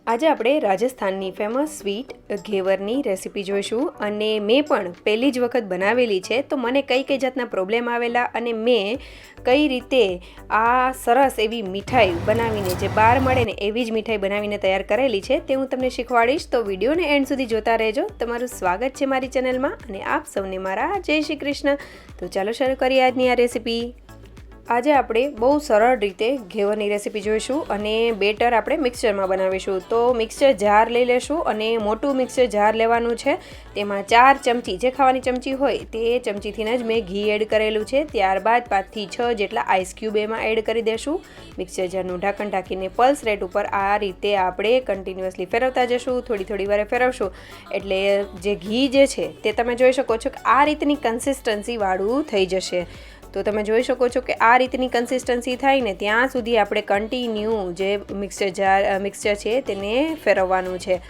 આજે આપણે રાજસ્થાનની ફેમસ સ્વીટ ઘેવરની રેસીપી જોઈશું અને મેં પણ પહેલી જ વખત બનાવેલી છે, તો મને કઈ જાતના પ્રોબ્લેમ આવેલા અને મેં કઈ રીતે આ સરસ એવી મીઠાઈ બનાવીને જે બહાર મળે ને એવી જ મીઠાઈ બનાવીને તૈયાર કરેલી છે તે હું તમને શીખવાડીશ. તો વિડીયોને એન્ડ સુધી જોતા રહેજો. તમારું સ્વાગત છે મારી ચેનલમાં અને આપ સૌને મારા જય શ્રી કૃષ્ણ. તો ચાલો શરૂ કરીએ આજની આ રેસીપી. આજે આપણે બહુ સરળ રીતે ઘેવરની રેસીપી જોઈશું અને બેટર આપણે મિક્સચરમાં બનાવીશું. તો મિક્સચર જાર લઈ લેશું અને મોટું મિક્સચર જાર લેવાનું છે. તેમાં 4 ચમચી જે ખાવાની ચમચી હોય તે ચમચીથી જ મેં ઘી એડ કરેલું છે. ત્યારબાદ 5 થી 6 જેટલા આઈસ ક્યુબ એમાં એડ કરી દેશું. મિક્સચર જારનું ઢાંકણ ઢાંકીને પલ્સ રેટ ઉપર આ રીતે આપણે કન્ટિન્યુઅસલી ફેરવતા જશું. થોડી વારે ફેરવશું એટલે જે ઘી જે છે તે તમે જોઈ શકો છો કે આ રીતની કન્સિસ્ટન્સીવાળું થઈ જશે. તો તમે જોઈ શકો છો કે આ રીતની કન્સિસ્ટન્સી થાય ને ત્યાં સુધી આપણે કન્ટિન્યુ જે મિક્સચર છે તેને ફેરવવાનું છે.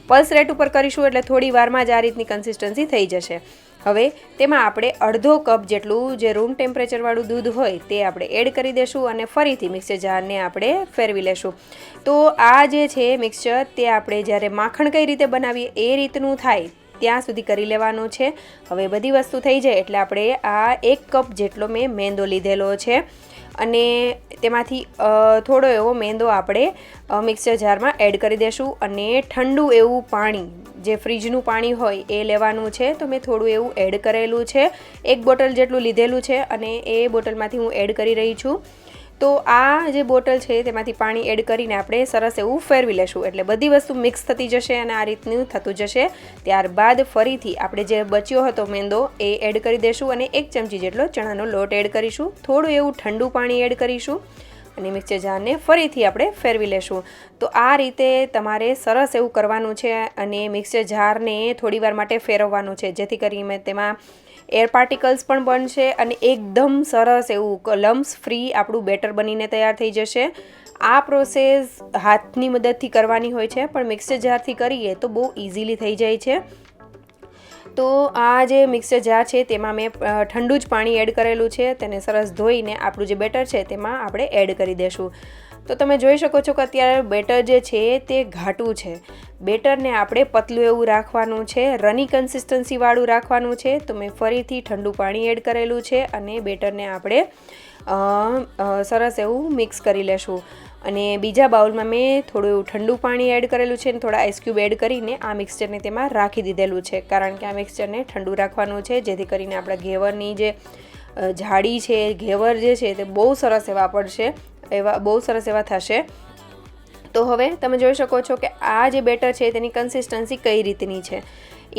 પલ્સ રેટ ઉપર કરીશું એટલે થોડી વારમાં જ આ રીતની કન્સિસ્ટન્સી થઈ જશે. હવે તેમાં આપણે અડધો કપ જેટલું જે રૂમ ટેમ્પરેચરવાળું દૂધ હોય તે આપણે એડ કરી દઈશું અને ફરીથી મિક્સર જારને આપણે ફેરવી લેશું. તો આ જે છે મિક્સચર તે આપણે જ્યારે માખણ કઈ રીતે બનાવીએ એ રીતનું થાય ત્યાં સુધી કરી લેવાનું છે. હવે બધી વસ્તુ થઈ જાય એટલે આપણે આ 1 કપ જેટલો મેં મેંદો લીધેલો છે અને તેમાંથી થોડો એવો મેંદો આપણે મિક્સર જારમાં એડ કરી દઈશું અને ઠંડુ એવું પાણી જે ફ્રીજનું પાણી હોય એ લેવાનું છે. તો મેં થોડું એવું એડ કરેલું છે. 1 બોટલ જેટલું લીધેલું છે અને એ બોટલમાંથી હું એડ કરી રહી છું. તો આ જે બોટલ છે તેમાંથી પાણી એડ કરીને આપણે સરસ એવું ફેરવી લેશું એટલે બધી વસ્તુ મિક્સ થતી જશે અને આ રીતનું થતું જશે. ત્યારબાદ ફરીથી આપણે જે બચ્યો હતો મેંદો એ એડ કરી દઈશું અને 1 ચમચી જેટલો ચણાનો લોટ એડ કરીશું. થોડું એવું ઠંડુ પાણી એડ કરીશું અને મિક્સર જારને ફરીથી આપણે ફેરવી લેશું. તો આ રીતે તમારે સરસ એવું કરવાનું છે અને મિક્સર જારને થોડીવાર માટે ફેરવવાનું છે જેથી કરીને તેમાં એર પાર્ટિકલ્સ પણ બનશે અને એકદમ સરસ એવું લમ્સ ફ્રી આપણું બેટર બનીને તૈયાર થઈ જશે. આ પ્રોસેસ હાથની મદદથી કરવાની હોય છે પણ મિક્સર જારથી કરીએ તો બહુ ઇઝીલી થઈ જાય છે. તો આ જે મિક્સર જાર છે તેમાં મેં ઠંડુ જ પાણી એડ કરેલું છે. તેને સરસ ધોઈને આપણું જે બેટર છે તેમાં આપણે એડ કરી દઈશું. તો તમે જોઈ શકો છો કે અત્યારે બેટર જે છે તે ઘાટું છે. બેટરને આપણે પતલું એવું રાખવાનું છે, રની કન્સિસ્ટન્સીવાળું રાખવાનું છે. તો મેં ફરીથી ઠંડુ પાણી એડ કરેલું છે અને બેટરને આપણે સરસ એવું મિક્સ કરી લેશું. અને બીજા બાઉલમાં મેં થોડું એવું ઠંડુ પાણી એડ કરેલું છે અને થોડા આઈસ ક્યુબ એડ કરીને આ મિક્સચરને તેમાં રાખી દીધેલું છે કારણ કે આ મિક્સચરને ઠંડુ રાખવાનું છે જેથી કરીને આપણા ઘેવરની જે જાડી છે, ઘેવર જે છે તે બહુ સરસ એવા પડશે, બહુ સરસ એવા થશે. તો હવે તમે જોઈ શકો છો કે આ જે બેટર છે તેની કન્સિસ્ટન્સી કઈ રીતની છે.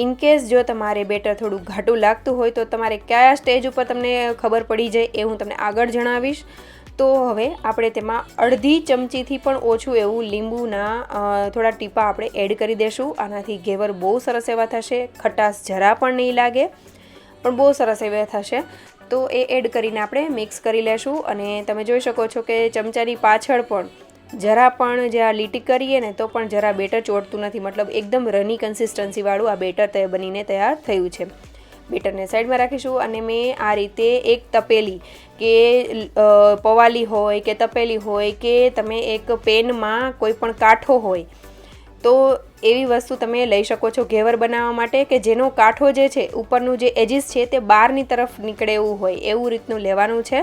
ઇનકેસ જો તમારે બેટર થોડું ઘાટું લાગતું હોય તો તમારે કયા સ્ટેજ ઉપર તમને ખબર પડી જાય એ હું તમને આગળ જણાવીશ. તો હવે આપણે તેમાં અડધી ચમચીથી પણ ઓછું એવું લીંબુના થોડા ટીપા આપણે એડ કરી દઈશું. આનાથી ઘેવર બહુ સરસ એવા થશે, ખટાશ જરા પણ નહીં લાગે પણ બહુ સરસ એવા થશે. તો એ એડ કરીને આપણે મિક્સ કરી લેશું અને તમે જોઈ શકો છો કે ચમચાની પાછળ પણ જરા પણ જે આ લીટી કરીએ ને તો પણ જરા બેટર ચોટતું નથી. મતલબ એકદમ રની કન્સિસ્ટન્સીવાળું આ બેટર બનીને તૈયાર થયું છે. બેટરને સાઈડમાં રાખીશું અને મેં આ રીતે એક તપેલી કે પવાલી હોય કે તપેલી હોય કે તમે એક પેનમાં કોઈ પણ કાંઠો હોય તો એવી વસ્તુ તમે લઈ શકો છો ઘેવર બનાવવા માટે કે જેનો કાંઠો જે છે ઉપરનું જે એજીસ છે તે બહારની તરફ નીકળે એવું હોય એવું રીતનું લેવાનું છે.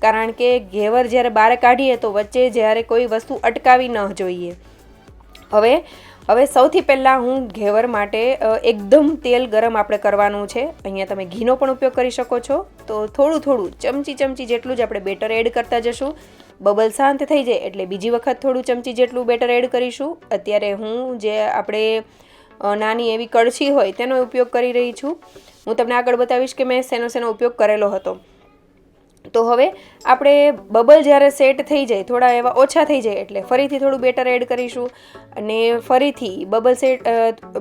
કારણ કે ઘેવર જ્યારે બહાર કાઢીએ તો વચ્ચે જ્યારે કોઈ વસ્તુ અટકાવી ન જોઈએ. હવે સૌથી પહેલાં હું ઘેવર માટે એકદમ તેલ ગરમ આપણે કરવાનું છે. અહીંયા તમે ઘીનો પણ ઉપયોગ કરી શકો છો. તો થોડું ચમચી જેટલું જ આપણે બેટર એડ કરતા જશું. બબલ શાંત થઈ જાય એટલે બીજી વખત થોડું ચમચી જેટલું બેટર એડ કરીશું. અત્યારે હું જે આપણે નાની એવી કળછી હોય તેનો ઉપયોગ કરી રહી છું. હું તમને આગળ બતાવીશ કે મેં શેનો ઉપયોગ કરેલો હતો. તો હવે આપણે બબલ જ્યારે સેટ થઈ જાય, થોડા એવા ઓછા થઈ જાય એટલે ફરીથી થોડું બેટર એડ કરીશું અને ફરીથી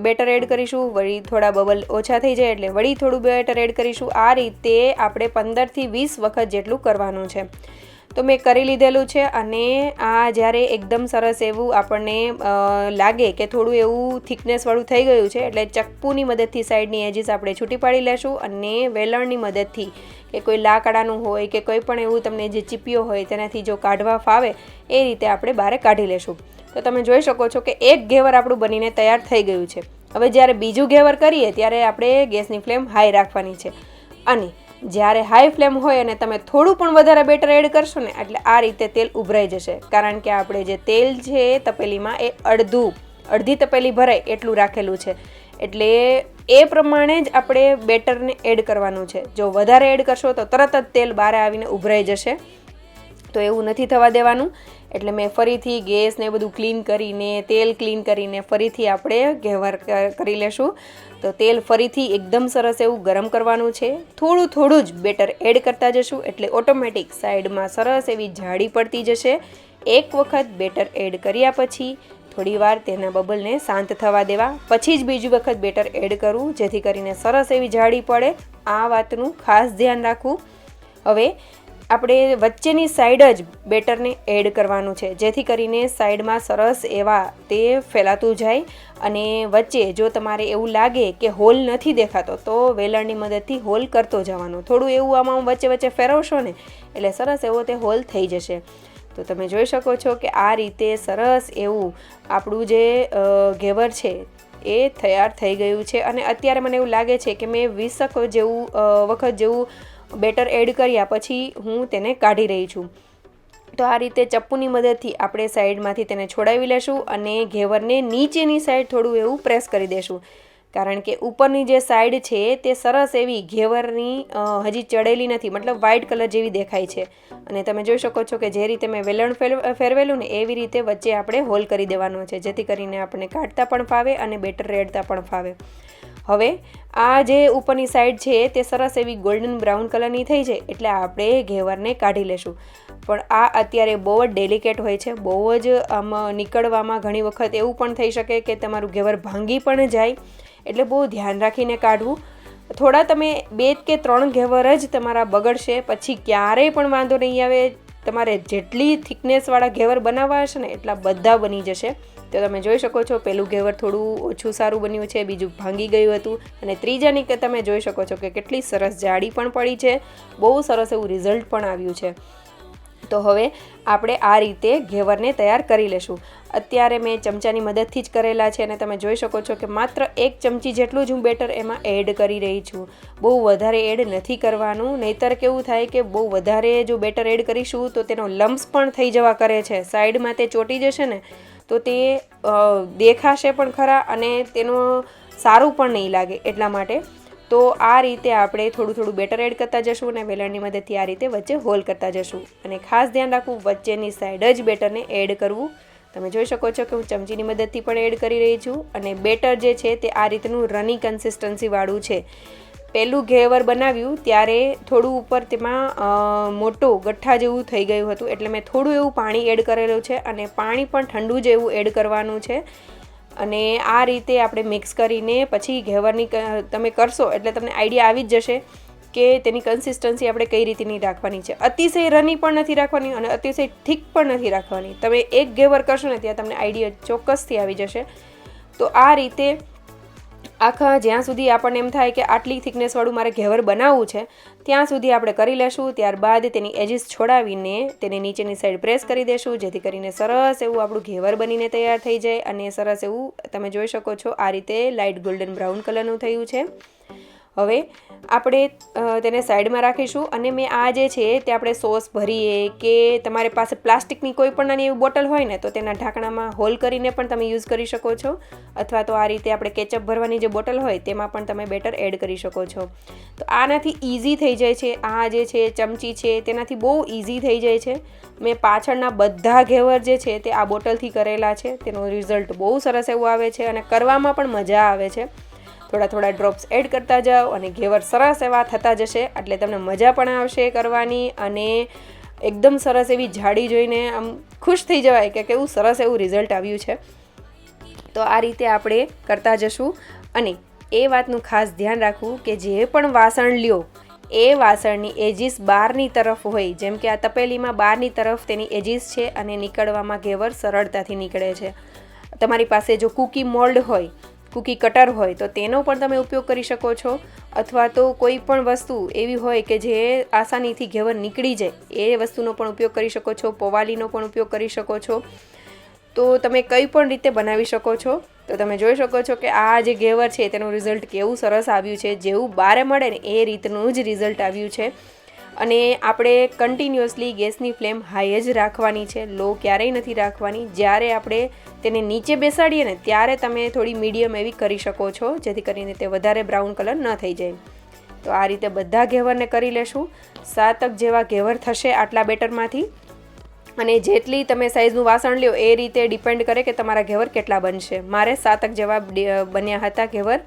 બેટર એડ કરીશું. વળી થોડા બબલ ઓછા થઈ જાય એટલે વળી થોડું બેટર એડ કરીશું. આ રીતે આપણે 15 થી 20 વખત જેટલું કરવાનું છે. તો મેં કરી લીધેલું છે અને આ જ્યારે એકદમ સરસ એવું આપણને લાગે કે થોડું એવું થિકનેસવાળું થઈ ગયું છે એટલે ચપ્પુની મદદથી સાઈડની એજીસ આપણે છૂટી પાડી લેશું અને વેલણની મદદથી કે કોઈ લાકડાનું હોય કે કોઈ પણ એવું તમને જે ચીપીઓ હોય તેનાથી જો કાઢવા ફાવે એ રીતે આપણે બહાર કાઢી લેશું. તો તો તમે જોઈ શકો છો કે એક ઘેવર આપણું બનીને તૈયાર થઈ ગયું છે. હવે જ્યારે બીજું ઘેવર કરીએ ત્યારે આપણે ગેસની ફ્લેમ હાઈ રાખવાની છે, અને જ્યારે હાઈ ફ્લેમ હોય અને તમે થોડું પણ વધારે બેટર એડ કરશો ને એટલે આ રીતે તેલ ઉભરાઈ જશે, કારણ કે આપણે જે તેલ છે તપેલીમાં એ અડધી તપેલી ભરાય એટલું રાખેલું છે. એટલે એ પ્રમાણે જ આપણે બેટરને એડ કરવાનું છે. જો વધારે એડ કરશો તો તરત જ તેલ બહાર આવીને ઉભરાઈ જશે, તો એવું નથી થવા દેવાનું. એટલે મેં ફરીથી ગેસને બધું ક્લીન કરીને, તેલ ક્લીન કરીને ફરીથી આપણે ઘેવર કરી લેશું. તો તેલ ફરીથી એકદમ સરસ એવું ગરમ કરવાનું છે. થોડું જ બેટર એડ કરતા જશું એટલે ઓટોમેટિક સાઈડમાં સરસ એવી જાળી પડતી જશે. એક વખત બેટર એડ કર્યા પછી થોડીવાર તેના બબલને શાંત થવા દેવા, પછી જ બીજી વખત બેટર એડ કરવું, જેથી કરીને સરસ એવી જાળી પડે. આ વાતનું ખાસ ધ્યાન રાખવું. હવે આપણે વચ્ચેની સાઈડ જ બેટરને એડ કરવાનું છે, જેથી કરીને સાઈડમાં સરસ એવા તે ફેલાતું જાય. અને વચ્ચે જો તમારે એવું લાગે કે હોલ નથી દેખાતો તો વેલણની મદદથી હોલ કરતો જવાનો. થોડું એવું આમાં વચ્ચે ફેરવશો ને એટલે સરસ એવો તે હોલ થઈ જશે. તો તમે જોઈ શકો છો કે આ રીતે સરસ એવું આપણું જે ઘેવર છે એ તૈયાર થઈ ગયું છે. અને અત્યારે મને એવું લાગે છે કે મેં 20 વખત જેવું બેટર એડ કર્યા પછી હું તેને કાઢી રહી છું. તો આ રીતે ચપ્પુની મદદથી આપણે સાઈડમાંથી તેને છોડાવી લેશું અને ઘેવરને નીચેની સાઈડ થોડું એવું પ્રેસ કરી દેશું, કારણ કે ઉપરની જે સાઈડ છે તે સરસ એવી ઘેવરની હજી ચડેલી નથી, મતલબ વ્હાઇટ કલર જેવી દેખાય છે. અને તમે જોઈ શકો છો કે જે રીતે મેં વેલણ ફેરવેલું ને એવી રીતે વચ્ચે આપણે હોલ કરી દેવાનો છે, જેથી કરીને આપણને કાઢતા પણ ફાવે અને બેટર રેડતા પણ ફાવે. હવે આ જે ઉપરની સાઈડ છે તે સરસ એવી ગોલ્ડન બ્રાઉન કલરની થઈ જાય એટલે આપણે ઘેવરને કાઢી લેશું. પણ આ અત્યારે બહુ જ ડેલિકેટ હોય છે, બહુ જ આમાં નીકળવામાં ઘણી વખત એવું પણ થઈ શકે કે તમારું ઘેવર ભાંગી પણ જાય, એટલે બહુ ધ્યાન રાખીને કાઢવું. થોડા તમે 2 કે 3 ઘેવર જ તમારા બગડશે, પછી ક્યારેય પણ વાંધો નહીં આવે. તમારે જેટલી થિકનેસવાળા ઘેવર બનાવવા હશે ને એટલા બધા બની જશે. તો તમે જોઈ શકો છો પહેલું ઘેવર થોડું ઓછું સારું બન્યું છે, બીજું ભાંગી ગયું હતું, અને ત્રીજાની કે તમે જોઈ શકો છો કે કેટલી સરસ જાડી પણ પડી છે, બહુ સરસ એવું રિઝલ્ટ પણ આવ્યું છે. તો હવે આપણે આ રીતે ઘેવરને તૈયાર કરી લેશું. અત્યારે મેં ચમચાની મદદથી જ કરેલા છે અને તમે જોઈ શકો છો કે માત્ર 1 ચમચી જેટલું જ હું બેટર એમાં એડ કરી રહી છું. બહુ વધારે એડ નથી કરવાનું, નહીંતર કેવું થાય કે બહુ વધારે જો બેટર એડ કરીશું તો તેનો લમ્સ પણ થઈ જવા કરે છે, સાઈડમાં તે ચોંટી જશે ને તો તે દેખાશે પણ ખરા અને તેનું સારું પણ નહીં લાગે. એટલા માટે તો આ રીતે આપણે થોડું બેટર એડ કરતા જશું અને વેલણની મદદથી આ રીતે વચ્ચે હોલ કરતા જશું. અને ખાસ ધ્યાન રાખવું વચ્ચેની સાઈડ જ બેટરને એડ કરવું. તમે જોઈ શકો છો કે હું ચમચીની મદદથી પણ એડ કરી રહી છું. અને બેટર જે છે તે આ રીતનું રની કન્સિસ્ટન્સીવાળું છે. પહેલું ઘેવર બનાવ્યું ત્યારે થોડું ઉપર તેમાં મોટું ગઠ્ઠા જેવું થઈ ગયું હતું, એટલે મેં થોડું એવું પાણી એડ કરેલું છે અને પાણી પણ ઠંડુ જ એવું એડ કરવાનું છે. અને આ રીતે આપણે મિક્સ કરીને પછી ઘેવરની તમે કરશો એટલે તમને આઈડિયા આવી જ જશે કે તેની કન્સિસ્ટન્સી આપણે કઈ રીતની રાખવાની છે. અતિશય રની પણ નથી રાખવાની અને અતિશય ઠીક પણ નથી રાખવાની. તમે એક ઘેવર કરશો ને ત્યાં તમને આઈડિયા ચોક્કસથી આવી જશે. તો આ રીતે આખા જ્યાં સુધી આપણને એમ થાય કે આટલી થિકનેસવાળું મારે ઘેવર બનાવવું છે ત્યાં સુધી આપણે કરી લેશું. ત્યારબાદ તેની એજીસ છોડાવીને તેને નીચેની સાઈડ પ્રેસ કરી દેશું, જેથી કરીને સરસ એવું આપણું ઘેવર બનીને તૈયાર થઈ જાય. અને સરસ એવું તમે જોઈ શકો છો આ રીતે લાઇટ ગોલ્ડન બ્રાઉન કલરનું થયું છે. હવે આપણે તેને સાઈડમાં રાખીશું. અને મેં આ જે છે તે આપણે સોસ ભરીએ કે તમારી પાસે પ્લાસ્ટિકની કોઈ પણ નાની એવી બોટલ હોય ને તો તેના ઢાંકણામાં હોલ કરીને પણ તમે યુઝ કરી શકો છો, અથવા તો આ રીતે આપણે કેચઅપ ભરવાની જે બોટલ હોય તેમાં પણ તમે બેટર એડ કરી શકો છો. તો આનાથી ઇઝી થઈ જાય છે. આ જે છે ચમચી છે તેનાથી બહુ ઇઝી થઈ જાય છે. મેં પાછળના બધા ઘેવર જે છે તે આ બોટલથી કરેલા છે. તેનું રિઝલ્ટ બહુ સરસ એવું આવે છે અને કરવામાં પણ મજા આવે છે. થોડા ડ્રોપ્સ એડ કરતા જાઓ અને ઘેવર સરસ એવા થતા જશે, એટલે તમને મજા પણ આવશે કરવાની. અને એકદમ સરસ એવી જાડી જોઈને આમ ખુશ થઈ જવાય કે કેવું સરસ એવું રિઝલ્ટ આવ્યું છે. તો આ રીતે આપણે કરતા જશું. અને એ વાતનું ખાસ ધ્યાન રાખવું કે જે પણ વાસણ લ્યો એ વાસણની એજીસ બહારની તરફ હોય. જેમ કે આ તપેલીમાં બહારની તરફ તેની એજીસ છે અને નીકળવામાં ઘેવર સરળતાથી નીકળે છે. તમારી પાસે જો કૂકી મોલ્ડ હોય, કૂકી કટર હોય તો તેનો પણ તમે ઉપયોગ કરી શકો છો, અથવા તો કોઈ પણ વસ્તુ એવી હોય કે જે આસાનીથી ઘેવર નીકળી જાય એ વસ્તુનો પણ ઉપયોગ કરી શકો છો. પોવાલીનો પણ ઉપયોગ કરી શકો છો. તો તમે કંઈ પણ રીતે બનાવી શકો છો. તો તમે જોઈ શકો છો કે આ જે ઘેવર છે તેનું રિઝલ્ટ કેવું સરસ આવ્યું છે. જેવું બારે મળે ને એ રીતનું જ રિઝલ્ટ આવ્યું છે. અને આપણે કન્ટિન્યુઅસલી ગેસની ફ્લેમ હાઈ જ રાખવાની છે, લો ક્યારેય નથી રાખવાની. જ્યારે આપણે તેને નીચે બેસાડીએ ને ત્યારે તમે થોડી મીડિયમ એવી કરી શકો છો, જેથી કરીને તે વધારે બ્રાઉન કલર ન થઈ જાય. તો આ રીતે બધા ઘેવરને કરી લેશું. 7 જેવા ઘેવર થશે આટલા બેટરમાંથી. અને જેટલી તમે સાઇઝનું વાસણ લ્યો એ રીતે ડિપેન્ડ કરે કે તમારા ઘેવર કેટલા બનશે. મારે 7 જેવા બન્યા હતા ઘેવર.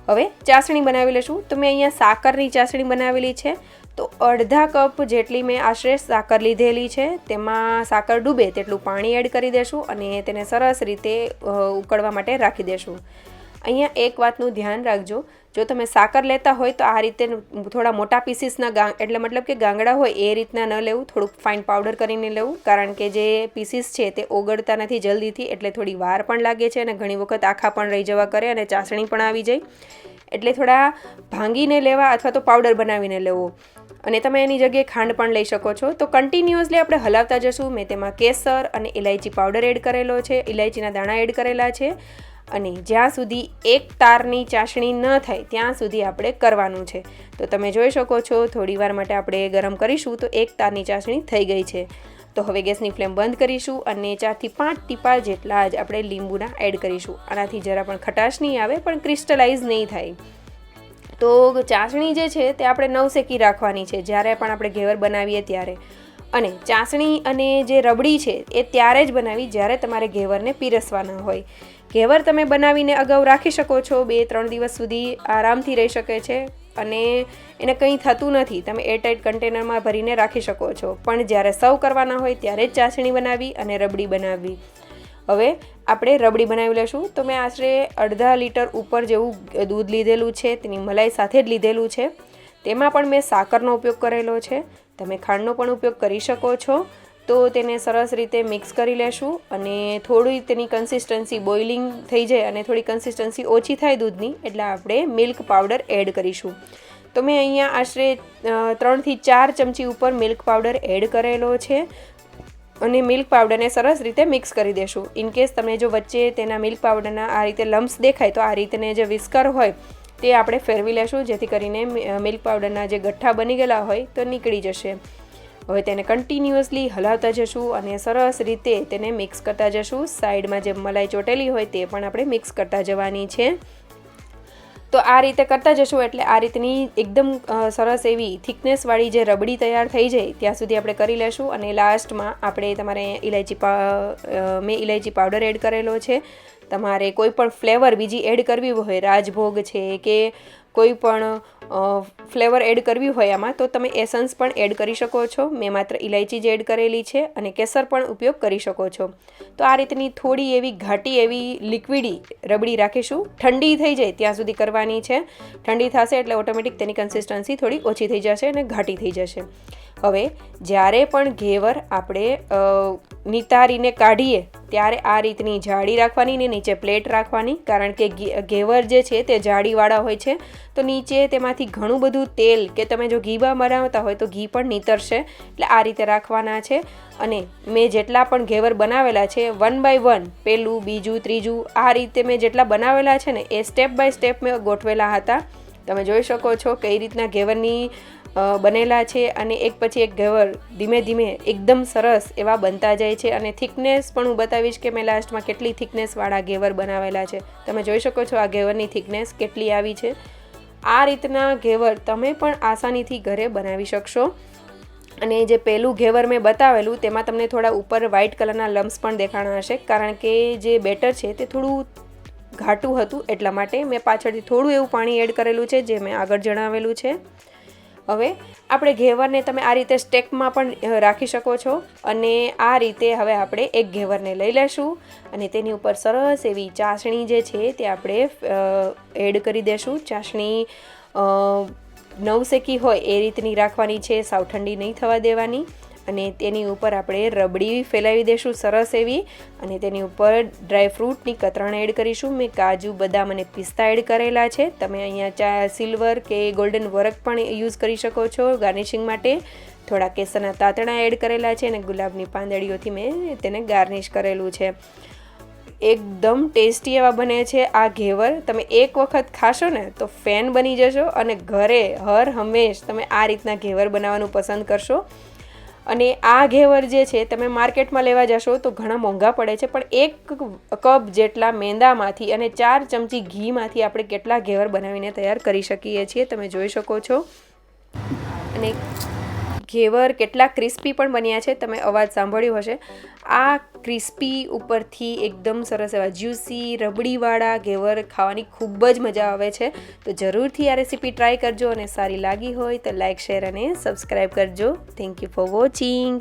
હવે ચાસણી બનાવી લેશું. તો મેં અહીંયા સાકરની ચાસણી બનાવેલી છે. તો અડધા કપ જેટલી મેં આશરે સાકર લીધેલી છે. તેમાં સાકર ડૂબે તેટલું પાણી એડ કરી દેશું અને તેને સરસ રીતે ઉકળવા માટે રાખી દેશું. અહીંયા એક વાતનું ધ્યાન રાખજો, જો તમે સાકર લેતા હોય તો આ રીતે થોડા મોટા પીસીસના એટલે મતલબ કે ગાંગડા હોય એ રીતના ન લેવું, થોડુંક ફાઇન પાવડર કરીને લેવું. કારણ કે જે પીસીસ છે તે ઓગળતા નથી જલ્દીથી, એટલે થોડી વાર પણ લાગે છે અને ઘણી વખત આખા પણ રહી જવા કરે અને ચાસણી પણ આવી જાય. એટલે થોડા ભાંગીને લેવા અથવા તો પાવડર બનાવીને લેવો. અને તમે એની જગ્યાએ ખાંડ પણ લઈ શકો છો. તો કન્ટિન્યુઅસલી આપણે હલાવતા જશું. મેં તેમાં કેસર અને ઇલાયચી પાવડર એડ કરેલો છે, ઇલાયચીના દાણા એડ કરેલા છે. અને જ્યાં સુધી એક તારની ચાસણી ન થાય ત્યાં સુધી આપણે કરવાનું છે. તો તમે જોઈ શકો છો થોડી વાર માટે આપણે ગરમ કરીશું તો એક તારની ચાસણી થઈ ગઈ છે. તો હવે ગેસની ફ્લેમ બંધ કરીશું અને 4 થી 5 ટીપા જેટલા જ આપણે લીંબુના એડ કરીશું. આનાથી જરા પણ ખટાશ નહીં આવે, પણ ક્રિસ્ટલાઇઝ નહીં થાય. તો ચાસણી જે છે તે આપણે નવસેકી રાખવાની છે જ્યારે પણ આપણે ઘેવર બનાવીએ ત્યારે. અને ચાસણી અને જે રબડી છે એ ત્યારે જ બનાવી જ્યારે તમારે ઘેવરને પીરસવાના હોય. ઘેવર તમે બનાવીને અગાઉ રાખી શકો છો, 2-3 દિવસ સુધી આરામથી રહી શકે છે અને એને કંઈ થતું નથી. તમે એરટાઇટ કન્ટેનરમાં ભરીને રાખી શકો છો. પણ જ્યારે સર્વ કરવાના હોય ત્યારે જ ચાસણી બનાવવી અને રબડી બનાવવી. હવે આપણે રબડી બનાવી લઈશું. તો મેં આશરે અડધા લીટર ઉપર જેવું દૂધ લીધેલું છે, તેની મલાઈ સાથે જ લીધેલું છે. તેમાં પણ મેં સાકરનો ઉપયોગ કરેલો છે. તમે ખાંડનો પણ ઉપયોગ કરી શકો છો. તો તેને સરસ રીતે મિક્સ કરી લેશું અને થોડી તેની કન્સિસ્ટન્સી બોઇલિંગ થઈ જાય અને થોડી કન્સિસ્ટન્સી ઓછી થાય દૂધની એટલે આપણે મિલ્ક પાવડર એડ કરીશું. તો મેં અહીંયા આશરે 3 થી 4 ચમચી ઉપર મિલ્ક પાવડર એડ કરેલો છે અને મિલ્ક પાવડરને સરસ રીતે મિક્સ કરી દેશું. ઇનકેસ તમે જો વચ્ચે તેના મિલ્ક પાવડરના આ રીતે લમ્સ દેખાય તો આ રીતને જે વિસ્કર હોય તે આપણે ફેરવી લેશું, જેથી કરીને મિલ્ક પાવડરના જે ગઠ્ઠા બની ગયેલા હોય તો નીકળી જશે. હવે તેને કન્ટિન્યુઅસલી હલાવતા જશું અને સરસ રીતે તેને મિક્સ કરતા જશું. સાઈડમાં જે મલાઈ ચોટેલી હોય તે પણ આપણે મિક્સ કરતા જવાની છે. તો આ રીતે કરતા જશું એટલે આ રીતની એકદમ સરસ એવી થિકનેસવાળી જે રબડી તૈયાર થઈ જાય ત્યાં સુધી આપણે કરી લેશું. અને લાસ્ટમાં આપણે તમારે મેં ઇલાયચી પાવડર એડ કરેલો છે. તમારે કોઈ પણ ફ્લેવર બીજી એડ કરવી હોય, રાજભોગ છે કે કોઈ પણ ફ્લેવર એડ કરવી હોય આમાં, તો તમે એસન્સ પણ એડ કરી શકો છો. મેં માત્ર ઇલાયચી જ એડ કરેલી છે અને કેસર પણ ઉપયોગ કરી શકો છો. તો આ રીતની થોડી એવી ઘાટી એવી લિક્વિડી રબડી રાખીશું. ઠંડી થઈ જાય ત્યાં સુધી કરવાની છે. ઠંડી થશે એટલે ઓટોમેટિક તેની કન્સિસ્ટન્સી થોડી ઓછી થઈ જશે અને ઘાટી થઈ જશે. હવે જ્યારે પણ ઘેવર આપણે નિતારીને કાઢીએ ત્યારે આ રીતની જાળી રાખવાની ને નીચે પ્લેટ રાખવાની. કારણ કે ઘેવર જે છે તે જાળીવાળા હોય છે તો નીચે તેમાંથી ઘણું બધું તેલ કે તમે જો ઘી બનાવતા હોય તો ઘી પણ નીતરશે. એટલે આ રીતે રાખવાના છે. અને મેં જેટલા પણ ઘેવર બનાવેલા છે 1 by 1, પહેલું, બીજું, ત્રીજું, આ રીતે મેં જેટલા બનાવેલા છે ને એ સ્ટેપ બાય સ્ટેપ મેં ગોઠવેલા હતા. તમે જોઈ શકો છો કઈ રીતના ઘેવરની બનેલા છે અને એક પછી એક ઘેવર ધીમે ધીમે એકદમ સરસ એવા બનતા જાય છે. અને થિકનેસ પણ હું બતાવીશ કે મેં લાસ્ટમાં કેટલી થિકનેસવાળા ઘેવર બનાવેલા છે. તમે જોઈ શકો છો આ ઘેવરની થિકનેસ કેટલી આવી છે. આ રીતના ઘેવર તમે પણ આસાનીથી ઘરે બનાવી શકશો. અને જે પહેલું ઘેવર મેં બતાવેલું તેમાં તમને થોડા ઉપર વ્હાઇટ કલરના લમ્સ પણ દેખાણા હશે, કારણ કે જે બેટર છે તે થોડું ઘાટું હતું એટલા માટે મેં પાછળથી થોડું એવું પાણી એડ કરેલું છે, જે મેં આગળ જણાવેલું છે. હવે આપણે ઘેવરને તમે આ રીતે સ્ટેકમાં પણ રાખી શકો છો. અને આ રીતે હવે આપણે એક ઘેવરને લઈ લેશું અને તેની ઉપર સરસ એવી ચાસણી જે છે તે આપણે એડ કરી દેશું. ચાસણી નવસેકી હોય એ રીતની રાખવાની છે, સાવ ઠંડી નહીં થવા દેવાની. અને તેની ઉપર આપણે રબડી ફેલાવી દઈશું સરસ એવી. અને તેની ઉપર ડ્રાયફ્રૂટની કતરણ એડ કરીશું. મેં કાજુ, બદામ અને પિસ્તા એડ કરેલા છે. તમે અહીંયા સિલ્વર કે ગોલ્ડન વર્ક પણ યુઝ કરી શકો છો ગાર્નિશિંગ માટે. થોડા કેસરના તાતણા એડ કરેલા છે અને ગુલાબની પાંદડીઓથી મેં તેને ગાર્નિશ કરેલું છે. એકદમ ટેસ્ટી એવા બને છે આ ઘેવર. તમે એક વખત ખાશો ને તો ફેન બની જશો અને ઘરે હર હંમેશ તમે આ રીતના ઘેવર બનાવવાનું પસંદ કરશો. અને આ ઘેવર જે છે તમે માર્કેટમાં લેવા જશો તો ઘણા મોંઘા પડે છે, પણ 1 કપ જેટલા મેંદામાંથી અને 4 ચમચી ઘીમાંથી આપણે કેટલા ઘેવર બનાવીને તૈયાર કરી શકીએ છીએ, તમે જોઈ શકો છો. અને ઘેવર કેટલા ક્રિસ્પી પણ બન્યા છે, તમે અવાજ સાંભળ્યો હશે. આ ક્રિસ્પી ઉપરથી એકદમ સરસ એવા જ્યુસી રબડીવાળા ઘેવર ખાવાની ખૂબ જ મજા આવે છે. તો જરૂરથી આ રેસીપી ટ્રાય કરજો અને સારી લાગી હોય તો લાઇક, શેર અને સબસ્ક્રાઈબ કરજો. Thank you for watching.